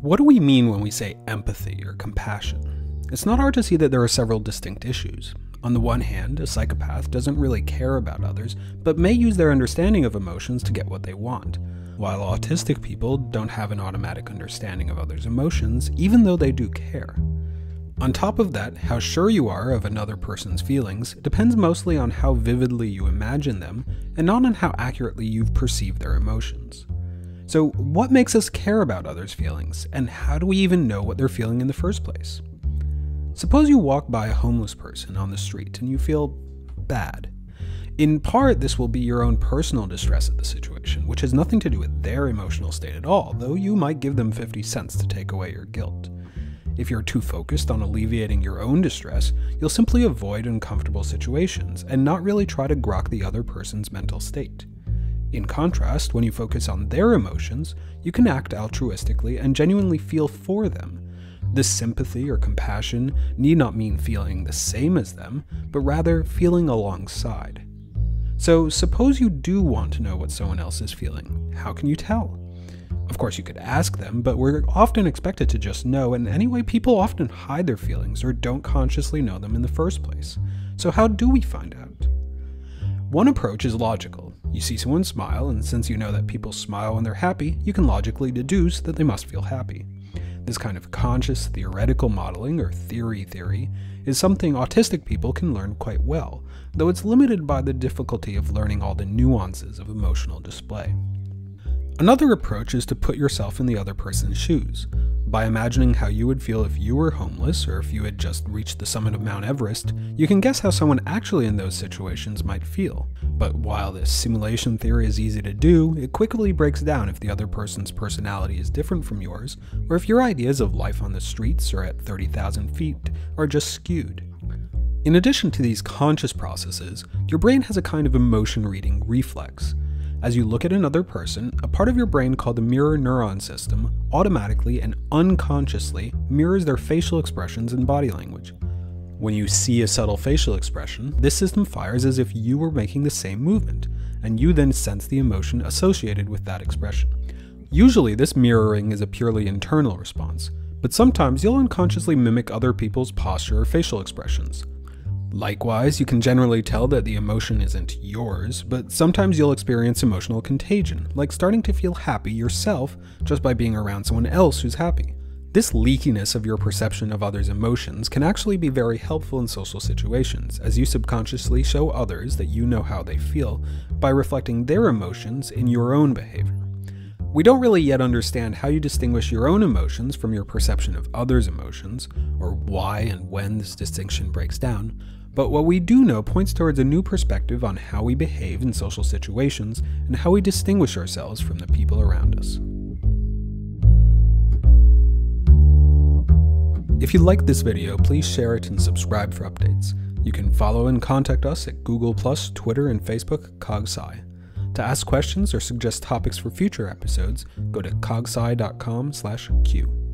What do we mean when we say empathy or compassion? It's not hard to see that there are several distinct issues. On the one hand, a psychopath doesn't really care about others, but may use their understanding of emotions to get what they want, while autistic people don't have an automatic understanding of others' emotions, even though they do care. On top of that, how sure you are of another person's feelings depends mostly on how vividly you imagine them, and not on how accurately you've perceived their emotions. So, what makes us care about others' feelings, and how do we even know what they're feeling in the first place? Suppose you walk by a homeless person on the street and you feel bad. In part, this will be your own personal distress at the situation, which has nothing to do with their emotional state at all, though you might give them 50 cents to take away your guilt. If you're too focused on alleviating your own distress, you'll simply avoid uncomfortable situations and not really try to grok the other person's mental state. In contrast, when you focus on their emotions, you can act altruistically and genuinely feel for them. This sympathy or compassion need not mean feeling the same as them, but rather feeling alongside. So suppose you do want to know what someone else is feeling. How can you tell? Of course you could ask them, but we're often expected to just know, and anyway people often hide their feelings or don't consciously know them in the first place. So how do we find out? One approach is logical. You see someone smile, and since you know that people smile when they're happy, you can logically deduce that they must feel happy. This kind of conscious theoretical modeling, or theory, is something autistic people can learn quite well, though it's limited by the difficulty of learning all the nuances of emotional display. Another approach is to put yourself in the other person's shoes. By imagining how you would feel if you were homeless, or if you had just reached the summit of Mount Everest, you can guess how someone actually in those situations might feel. But while this simulation theory is easy to do, it quickly breaks down if the other person's personality is different from yours, or if your ideas of life on the streets or at 30,000 feet are just skewed. In addition to these conscious processes, your brain has a kind of emotion reading reflex. As you look at another person, a part of your brain called the mirror neuron system automatically and unconsciously mirrors their facial expressions and body language. When you see a subtle facial expression, this system fires as if you were making the same movement, and you then sense the emotion associated with that expression. Usually this mirroring is a purely internal response, but sometimes you'll unconsciously mimic other people's posture or facial expressions. Likewise, you can generally tell that the emotion isn't yours, but sometimes you'll experience emotional contagion, like starting to feel happy yourself just by being around someone else who's happy. This leakiness of your perception of others' emotions can actually be very helpful in social situations, as you subconsciously show others that you know how they feel by reflecting their emotions in your own behavior. We don't really yet understand how you distinguish your own emotions from your perception of others' emotions, or why and when this distinction breaks down, but what we do know points towards a new perspective on how we behave in social situations and how we distinguish ourselves from the people around us. If you liked this video, please share it and subscribe for updates. You can follow and contact us at Google+, Twitter, and Facebook, CogSci. To ask questions or suggest topics for future episodes, go to cogsci.com/q.